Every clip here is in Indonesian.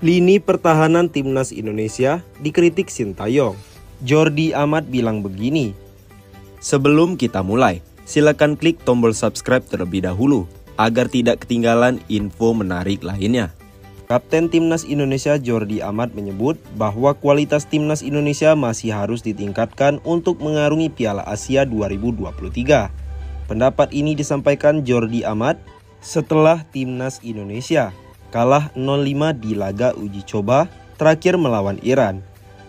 Lini pertahanan timnas Indonesia dikritik Sintayong. Jordi Amat bilang begini, "Sebelum kita mulai, silakan klik tombol subscribe terlebih dahulu agar tidak ketinggalan info menarik lainnya." Kapten Timnas Indonesia Jordi Amat menyebut bahwa kualitas Timnas Indonesia masih harus ditingkatkan untuk mengarungi Piala Asia 2023. Pendapat ini disampaikan Jordi Amat setelah Timnas Indonesia kalah 0-5 di laga uji coba terakhir melawan Iran.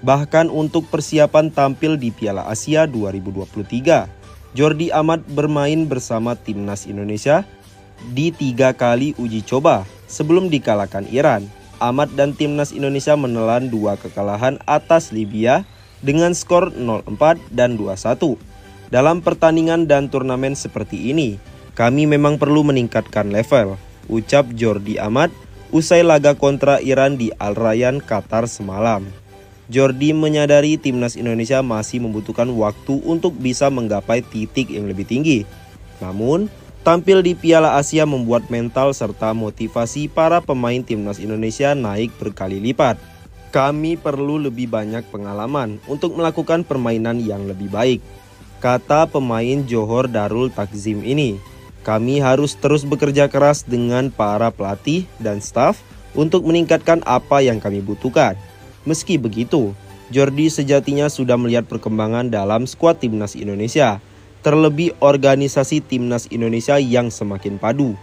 Bahkan untuk persiapan tampil di Piala Asia 2023, Jordi Amat bermain bersama Timnas Indonesia di 3 kali uji coba sebelum dikalahkan Iran. Amat dan Timnas Indonesia menelan 2 kekalahan atas Libya dengan skor 0-4 dan 2-1. Dalam pertandingan dan turnamen seperti ini, kami memang perlu meningkatkan level, ucap Jordi Amat usai laga kontra Iran di Al Rayyan, Qatar semalam. Jordi menyadari Timnas Indonesia masih membutuhkan waktu untuk bisa menggapai titik yang lebih tinggi. Namun, tampil di Piala Asia membuat mental serta motivasi para pemain Timnas Indonesia naik berkali lipat. Kami perlu lebih banyak pengalaman untuk melakukan permainan yang lebih baik, kata pemain Johor Darul Takzim ini. Kami harus terus bekerja keras dengan para pelatih dan staf untuk meningkatkan apa yang kami butuhkan. Meski begitu, Jordi sejatinya sudah melihat perkembangan dalam skuad Timnas Indonesia, terlebih organisasi Timnas Indonesia yang semakin padu.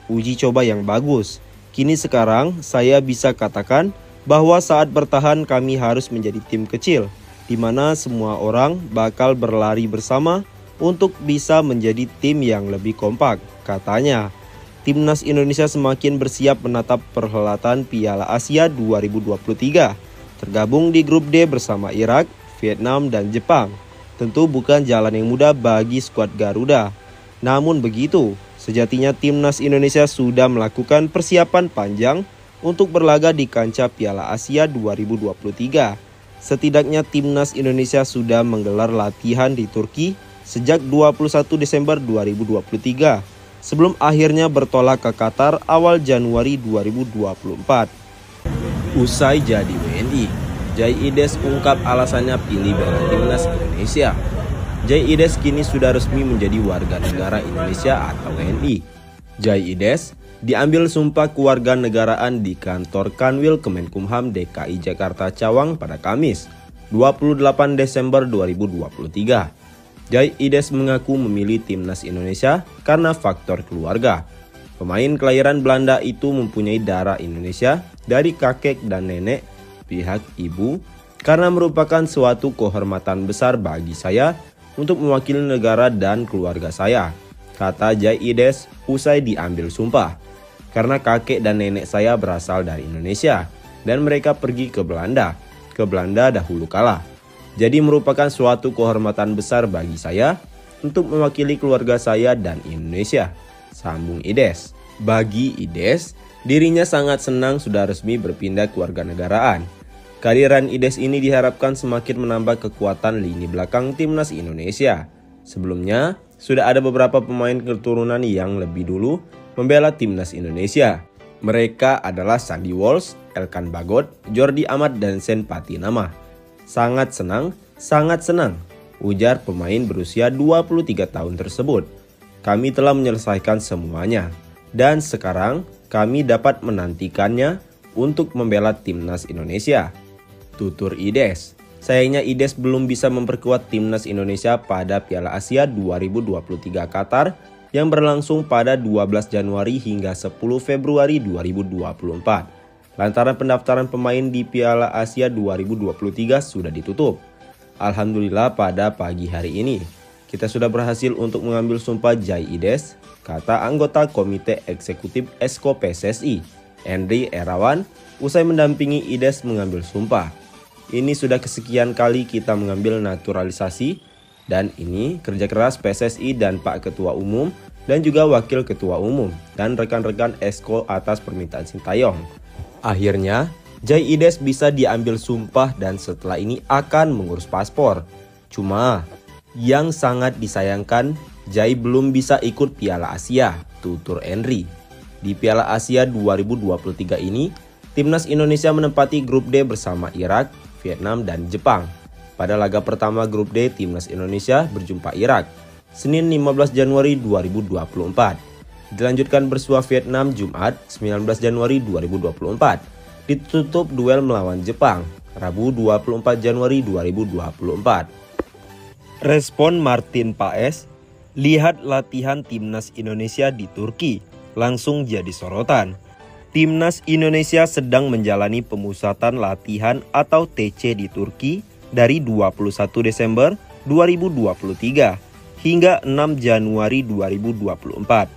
Uji coba yang bagus. Kini sekarang saya bisa katakan bahwa saat bertahan kami harus menjadi tim kecil, di mana semua orang bakal berlari bersama untuk bisa menjadi tim yang lebih kompak, katanya. Timnas Indonesia semakin bersiap menatap perhelatan Piala Asia 2023. Tergabung di grup D bersama Irak, Vietnam, dan Jepang. Tentu bukan jalan yang mudah bagi skuad Garuda. Namun begitu, sejatinya Timnas Indonesia sudah melakukan persiapan panjang untuk berlaga di kancah Piala Asia 2023. Setidaknya Timnas Indonesia sudah menggelar latihan di Turki sejak 21 Desember 2023 sebelum akhirnya bertolak ke Qatar awal Januari 2024. Usai jadi WNI, Jai Ides ungkap alasannya pilih bela Timnas Indonesia. Jai Ides kini sudah resmi menjadi warga negara Indonesia atau WNI. Jai Ides diambil sumpah kewarganegaraan di kantor Kanwil Kemenkumham DKI Jakarta Cawang pada Kamis, 28 Desember 2023. Jai Ides mengaku memilih Timnas Indonesia karena faktor keluarga. Pemain kelahiran Belanda itu mempunyai darah Indonesia dari kakek dan nenek pihak ibu, karena merupakan suatu kehormatan besar bagi saya untuk mewakili negara dan keluarga saya, kata Jai Ides usai diambil sumpah. Karena kakek dan nenek saya berasal dari Indonesia dan mereka pergi ke Belanda dahulu kala. Jadi merupakan suatu kehormatan besar bagi saya untuk mewakili keluarga saya dan Indonesia, sambung Ides. Bagi Ides, dirinya sangat senang sudah resmi berpindah kewarganegaraan. Kehadiran Ides ini diharapkan semakin menambah kekuatan lini belakang Timnas Indonesia. Sebelumnya, sudah ada beberapa pemain keturunan yang lebih dulu membela Timnas Indonesia. Mereka adalah Sandy Walsh, Elkan Bagot, Jordi Amat, dan Sen Patinama. Sangat senang, ujar pemain berusia 23 tahun tersebut. Kami telah menyelesaikan semuanya, dan sekarang kami dapat menantikannya untuk membela Timnas Indonesia, tutur Ides. Sayangnya Ides belum bisa memperkuat Timnas Indonesia pada Piala Asia 2023 Qatar yang berlangsung pada 12 Januari hingga 10 Februari 2024. Lantaran pendaftaran pemain di Piala Asia 2023 sudah ditutup. Alhamdulillah pada pagi hari ini, kita sudah berhasil untuk mengambil sumpah Jai Ides, kata anggota Komite Eksekutif Esko PSSI, Henry Erawan, usai mendampingi Ides mengambil sumpah. Ini sudah kesekian kali kita mengambil naturalisasi, dan ini kerja keras PSSI dan Pak Ketua Umum, dan juga Wakil Ketua Umum, dan rekan-rekan Esko atas permintaan Sintayong. Akhirnya, Jai Ides bisa diambil sumpah dan setelah ini akan mengurus paspor. Cuma, yang sangat disayangkan, Jai belum bisa ikut Piala Asia, tutur Henry. Di Piala Asia 2023 ini, Timnas Indonesia menempati grup D bersama Irak, Vietnam, dan Jepang. Pada laga pertama grup D, Timnas Indonesia berjumpa Irak, Senin 15 Januari 2024. Dilanjutkan bersua Vietnam Jumat 19 Januari 2024. Ditutup duel melawan Jepang, Rabu 24 Januari 2024. Respon Martin Paes, lihat latihan Timnas Indonesia di Turki, langsung jadi sorotan. Timnas Indonesia sedang menjalani pemusatan latihan atau TC di Turki dari 21 Desember 2023 hingga 6 Januari 2024.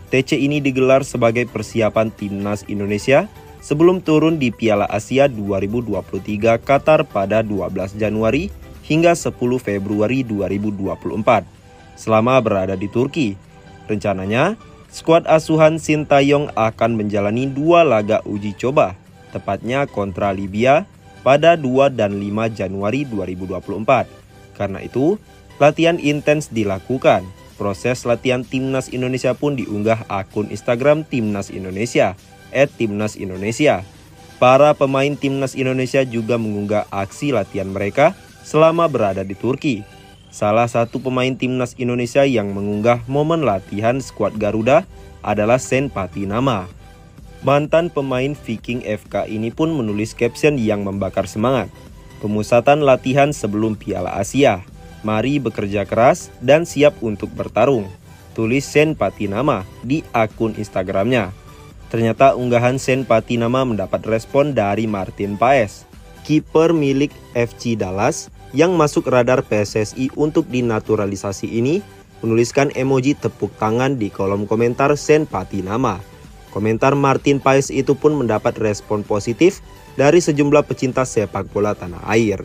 TC ini digelar sebagai persiapan Timnas Indonesia sebelum turun di Piala Asia 2023 Qatar pada 12 Januari hingga 10 Februari 2024. Selama berada di Turki, rencananya skuad asuhan Sintayong akan menjalani 2 laga uji coba, tepatnya kontra Libya pada 2 dan 5 Januari 2024. Karena itu, latihan intens dilakukan. Proses latihan Timnas Indonesia pun diunggah akun Instagram Timnas Indonesia, @timnasindonesia. Para pemain Timnas Indonesia juga mengunggah aksi latihan mereka selama berada di Turki. Salah satu pemain Timnas Indonesia yang mengunggah momen latihan skuad Garuda adalah Sen Patinama. Mantan pemain Viking FK ini pun menulis caption yang membakar semangat. Pemusatan latihan sebelum Piala Asia. Mari bekerja keras dan siap untuk bertarung. Tulis Sen Patinama di akun Instagramnya. Ternyata unggahan Sen Patinama mendapat respon dari Martin Paes, kiper milik FC Dallas yang masuk radar PSSI untuk dinaturalisasi ini, menuliskan emoji tepuk tangan di kolom komentar Sen Patinama. Komentar Martin Paes itu pun mendapat respon positif dari sejumlah pecinta sepak bola tanah air.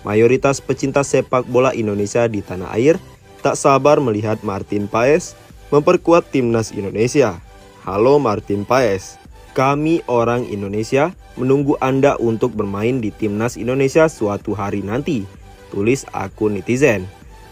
Mayoritas pecinta sepak bola Indonesia di tanah air tak sabar melihat Martin Paes memperkuat Timnas Indonesia. Halo Martin Paes, kami orang Indonesia menunggu Anda untuk bermain di Timnas Indonesia suatu hari nanti, tulis akun netizen.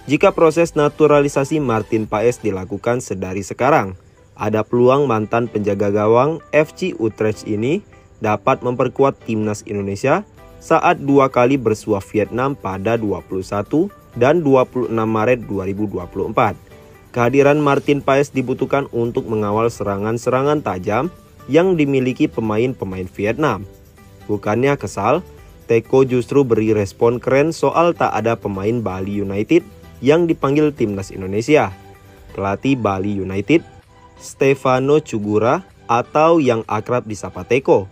Jika proses naturalisasi Martin Paes dilakukan sedari sekarang, ada peluang mantan penjaga gawang FC Utrecht ini dapat memperkuat Timnas Indonesia saat 2 kali bersua Vietnam pada 21 dan 26 Maret 2024. Kehadiran Martin Paes dibutuhkan untuk mengawal serangan-serangan tajam yang dimiliki pemain-pemain Vietnam. Bukannya kesal, Teko justru beri respon keren soal tak ada pemain Bali United yang dipanggil Timnas Indonesia. Pelatih Bali United, Stefano Cugura atau yang akrab disapa Teko,